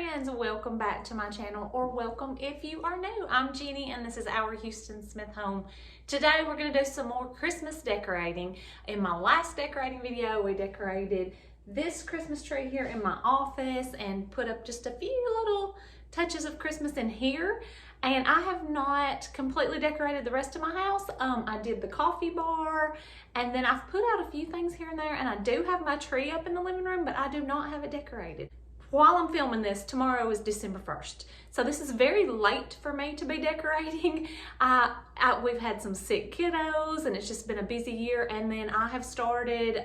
friends, welcome back to my channel, or welcome if you are new. I'm Jenny and this is our Houston Smith home. Today we're going to do some more Christmas decorating. In my last decorating video we decorated this Christmas tree here in my office and put up just a few little touches of Christmas in here. And I have not completely decorated the rest of my house. I did the coffee bar, and then I've put out a few things here and there, and I do have my tree up in the living room, but I do not have it decorated. While I'm filming this, tomorrow is December 1st. So this is very late for me to be decorating. We've had some sick kiddos and it's just been a busy year. And then I have started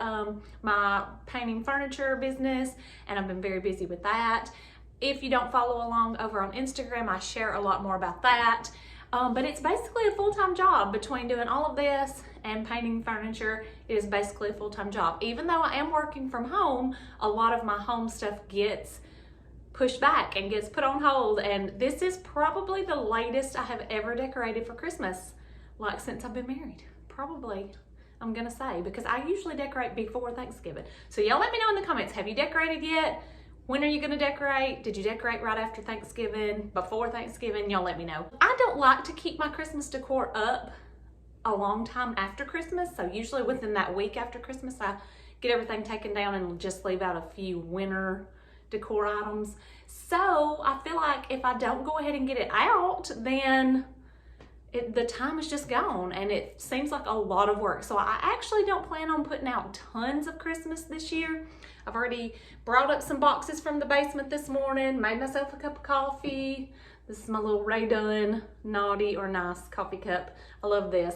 my painting furniture business and I've been very busy with that. If you don't follow along over on Instagram, I share a lot more about that. But it's basically a full-time job. Between doing all of this and painting furniture, it is basically a full-time job. Even though I am working from home, a lot of my home stuff gets pushed back and gets put on hold. And this is probably the latest I have ever decorated for Christmas, like since I've been married. Probably, I'm gonna say, because I usually decorate before Thanksgiving. So y'all let me know in the comments, have you decorated yet? When are you gonna decorate? Did you decorate right after Thanksgiving, before Thanksgiving? Y'all let me know. I don't like to keep my Christmas decor up a long time after Christmas. So usually within that week after Christmas, I get everything taken down and just leave out a few winter decor items. So I feel like if I don't go ahead and get it out, then the time is just gone and it seems like a lot of work. So I actually don't plan on putting out tons of Christmas this year. I've already brought up some boxes from the basement this morning, made myself a cup of coffee. This is my little Ray Dunn naughty or nice coffee cup. I love this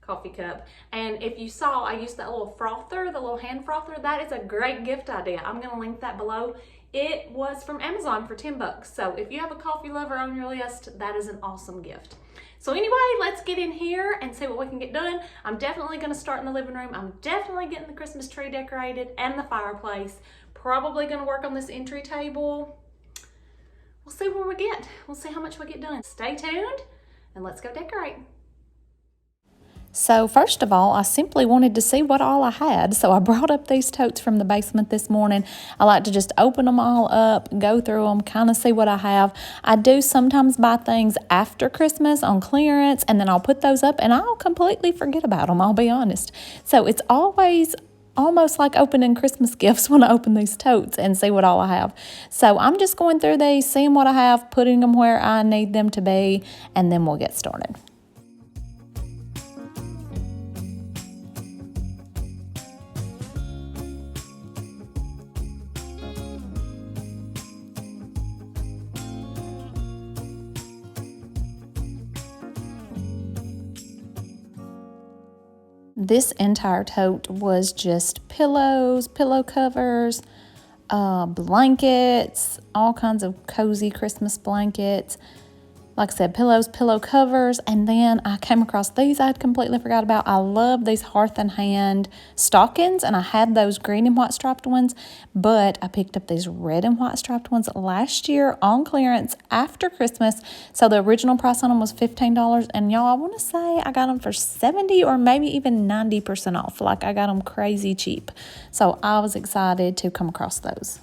coffee cup. And if you saw, I used that little frother, the little hand frother. That is a great gift idea. I'm gonna link that below. It was from Amazon for 10 bucks. So if you have a coffee lover on your list, that is an awesome gift. So anyway, let's get in here and see what we can get done. I'm definitely gonna start in the living room. I'm definitely getting the Christmas tree decorated and the fireplace. Probably gonna work on this entry table. We'll see where we get. We'll see how much we get done. Stay tuned and let's go decorate. So first of all, I simply wanted to see what all I had. So I brought up these totes from the basement this morning. I like to just open them all up, go through them, kind of see what I have. I do sometimes buy things after Christmas on clearance, and then I'll put those up and I'll completely forget about them, I'll be honest. So it's always almost like opening Christmas gifts when I open these totes and see what all I have. So I'm just going through these, seeing what I have, putting them where I need them to be, and then we'll get started. This entire tote was just pillows, pillow covers, blankets, all kinds of cozy Christmas blankets. Like I said, pillows, pillow covers, and then I came across these I had completely forgot about. I love these Hearth and Hand stockings, and I had those green and white striped ones, but I picked up these red and white striped ones last year on clearance after Christmas. So the original price on them was $15, and y'all, I want to say I got them for 70 or maybe even 90% off. Like, I got them crazy cheap. So I was excited to come across those.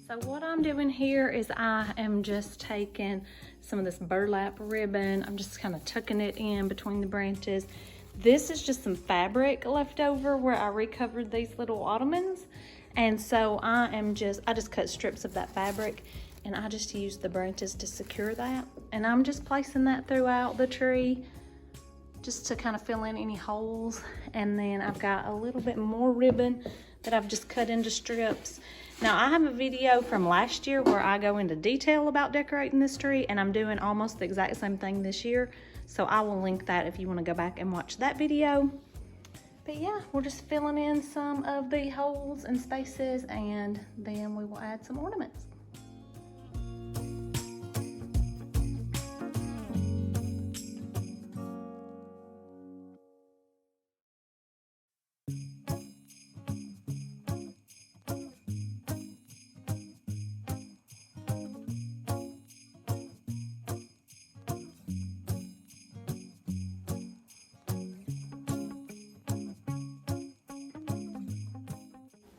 So what I'm doing here is I am just taking some of this burlap ribbon. I'm just kind of tucking it in between the branches. This is just some fabric left over where I recovered these little ottomans. And so I just cut strips of that fabric and I just use the branches to secure that. And I'm just placing that throughout the tree just to kind of fill in any holes. And then I've got a little bit more ribbon that I've just cut into strips. Now I have a video from last year where I go into detail about decorating this tree, and I'm doing almost the exact same thing this year. So I will link that if you want to go back and watch that video. But yeah, we're just filling in some of the holes and spaces, and then we will add some ornaments.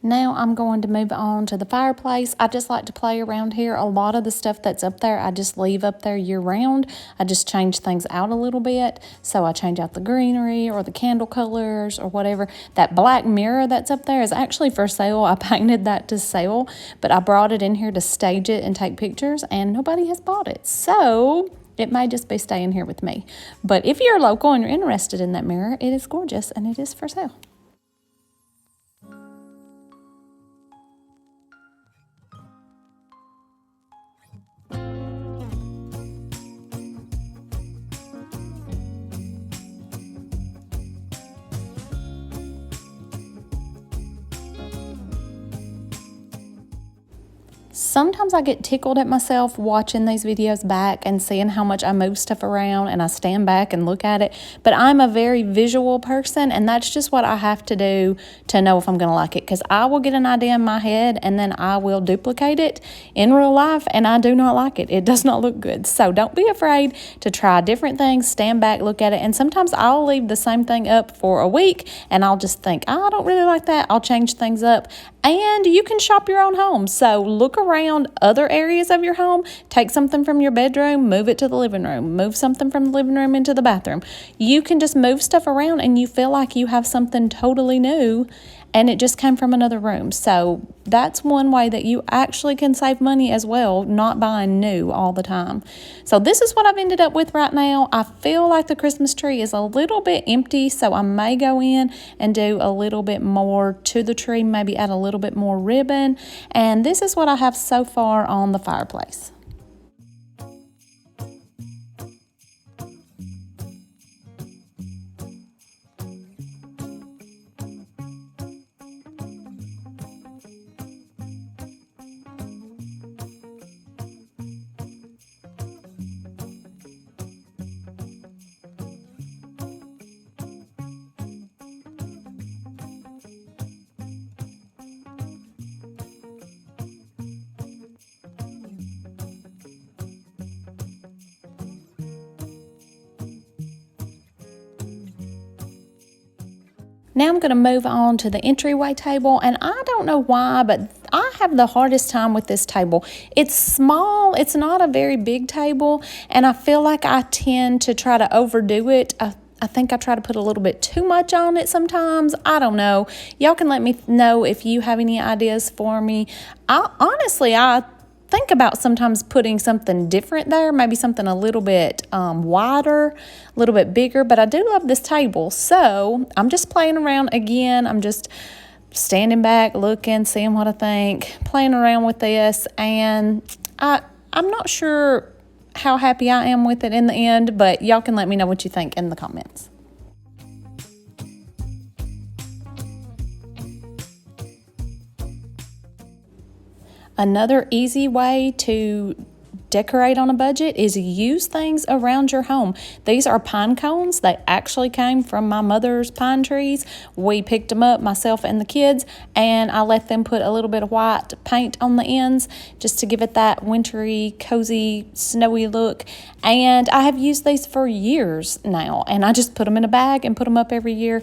Now I'm going to move on to the fireplace. I just like to play around here. A lot of the stuff that's up there, I just leave up there year round. I just change things out a little bit. So I change out the greenery or the candle colors or whatever. That black mirror that's up there is actually for sale. I painted that to sell, but I brought it in here to stage it and take pictures, and nobody has bought it. So it may just be staying here with me. But if you're local and you're interested in that mirror, it is gorgeous and it is for sale. Sometimes I get tickled at myself watching these videos back and seeing how much I move stuff around, and I stand back and look at it. But I'm a very visual person, and that's just what I have to do to know if I'm going to like it. Because I will get an idea in my head, and then I will duplicate it in real life, and I do not like it. It does not look good. So don't be afraid to try different things, stand back, look at it. And sometimes I'll leave the same thing up for a week, and I'll just think, I don't really like that. I'll change things up. And you can shop your own home. So look around other areas of your home. Take something from your bedroom, move it to the living room. Move something from the living room into the bathroom. You can just move stuff around and you feel like you have something totally new and it just came from another room. So that's one way that you actually can save money as well, not buying new all the time. So this is what I've ended up with right now. I feel like the Christmas tree is a little bit empty, so I may go in and do a little bit more to the tree, maybe add a little bit more ribbon. And this is what I have so far on the fireplace. Now I'm going to move on to the entryway table, and I don't know why, but I have the hardest time with this table. It's small, it's not a very big table, and I feel like I tend to try to overdo it. I think I try to put a little bit too much on it sometimes. I don't know. Y'all can let me know if you have any ideas for me. I think about sometimes putting something different there, maybe something a little bit wider, a little bit bigger, but I do love this table. So I'm just playing around again. I'm just standing back, looking, seeing what I think, playing around with this, and I'm not sure how happy I am with it in the end, but y'all can let me know what you think in the comments. Another easy way to decorate on a budget is use things around your home. These are pine cones. They actually came from my mother's pine trees. We picked them up, myself and the kids, and I let them put a little bit of white paint on the ends just to give it that wintry, cozy, snowy look. And I have used these for years now, and I just put them in a bag and put them up every year.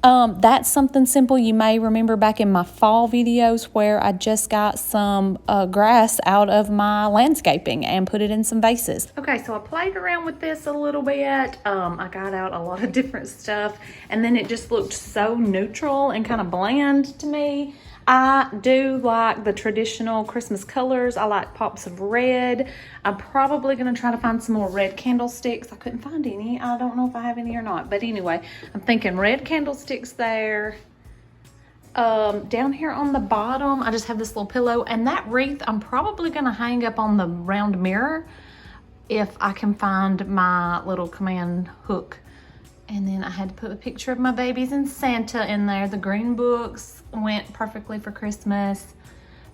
That's something simple. You may remember back in my fall videos where I just got some grass out of my landscaping and put it in some vases. Okay, so I played around with this a little bit. I got out a lot of different stuff, and then it just looked so neutral and kind of bland to me. I do like the traditional Christmas colors. I like pops of red. I'm probably going to try to find some more red candlesticks. I couldn't find any. I don't know if I have any or not. But anyway, I'm thinking red candlesticks there. Down here on the bottom, I just have this little pillow. And that wreath, I'm probably going to hang up on the round mirror if I can find my little command hook And then I had to put a picture of my babies and Santa in there. The green books went perfectly for Christmas.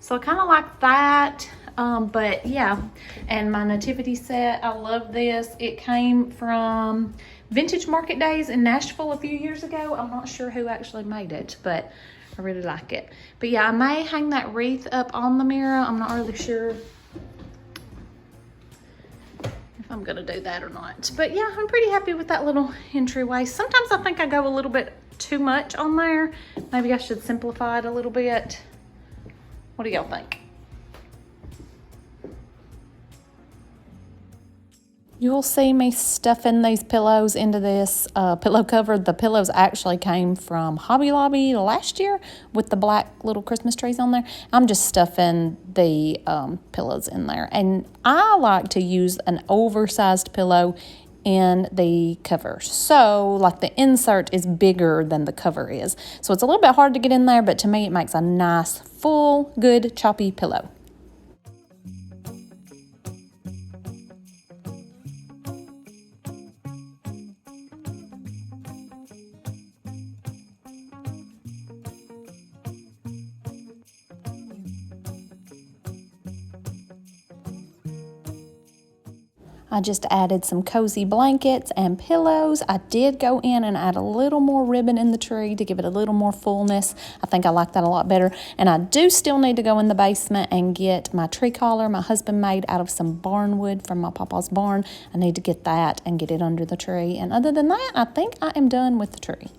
So I kind of like that. But yeah, and my nativity set, I love this. It came from Vintage Market Days in Nashville a few years ago. I'm not sure who actually made it, but I really like it. But yeah, I may hang that wreath up on the mirror. I'm not really sure if I'm gonna do that or not. But yeah, I'm pretty happy with that little entryway. Sometimes I think I go a little bit too much on there. Maybe I should simplify it a little bit. What do y'all think? You'll see me stuffing these pillows into this pillow cover. The pillows actually came from Hobby Lobby last year with the black little Christmas trees on there. I'm just stuffing the pillows in there. And I like to use an oversized pillow in the cover. So like the insert is bigger than the cover is. So it's a little bit hard to get in there, but to me it makes a nice, full, good, choppy pillow. I just added some cozy blankets and pillows. I did go in and add a little more ribbon in the tree to give it a little more fullness. I think I like that a lot better. And I do still need to go in the basement and get my tree collar my husband made out of some barn wood from my papa's barn. I need to get that and get it under the tree. And other than that, I think I am done with the tree.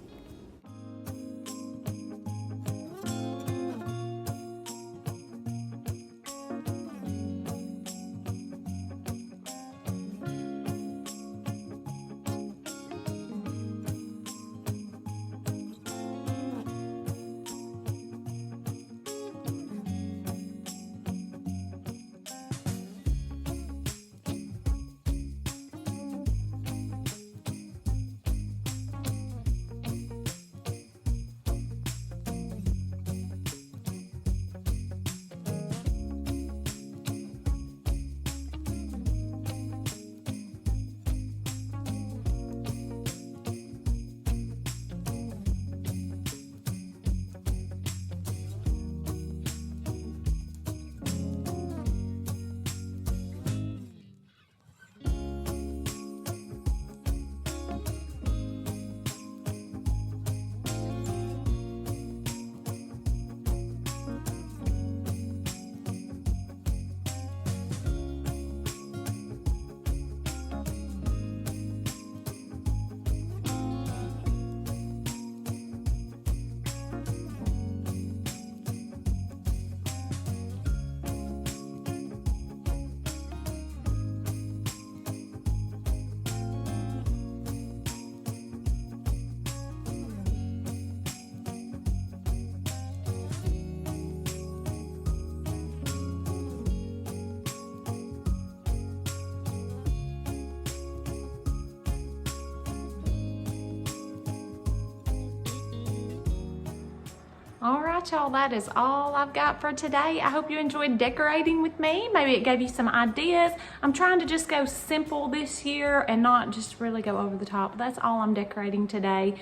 All right, y'all, that is all I've got for today. I hope you enjoyed decorating with me. Maybe it gave you some ideas. I'm trying to just go simple this year and not just really go over the top. That's all I'm decorating today.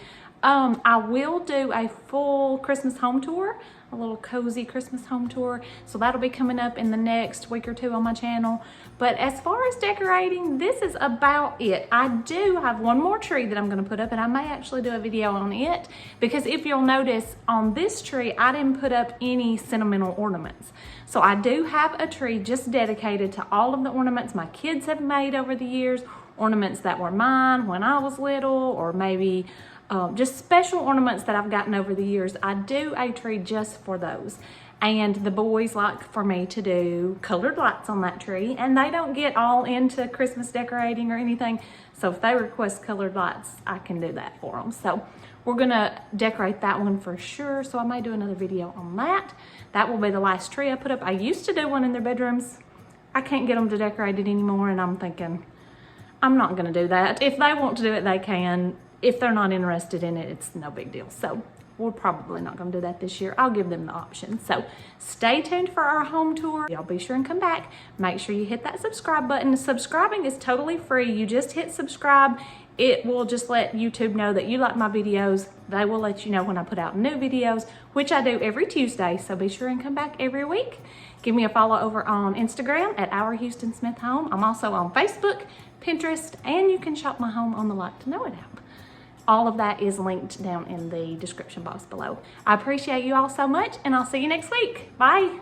I will do a full Christmas home tour, a little cozy Christmas home tour. So that'll be coming up in the next week or two on my channel. But as far as decorating, this is about it. I do have one more tree that I'm gonna put up, and I may actually do a video on it, because if you'll notice on this tree, I didn't put up any sentimental ornaments. So I do have a tree just dedicated to all of the ornaments my kids have made over the years, ornaments that were mine when I was little, or maybe just special ornaments that I've gotten over the years. I do a tree just for those. And the boys like for me to do colored lights on that tree, and they don't get all into Christmas decorating or anything. So if they request colored lights, I can do that for them. So we're gonna decorate that one for sure. So I may do another video on that. That will be the last tree I put up. I used to do one in their bedrooms. I can't get them to decorate it anymore, and I'm thinking, I'm not gonna do that. If they want to do it, they can. If they're not interested in it, it's no big deal. So we're probably not going to do that this year. I'll give them the option. So stay tuned for our home tour. Y'all be sure and come back. Make sure you hit that subscribe button. Subscribing is totally free. You just hit subscribe. It will just let YouTube know that you like my videos. They will let you know when I put out new videos, which I do every Tuesday. So be sure and come back every week. Give me a follow over on Instagram at Our Houston Smith Home. I'm also on Facebook, Pinterest, and you can shop my home on the Like to Know It app. All of that is linked down in the description box below. I appreciate you all so much, and I'll see you next week. Bye.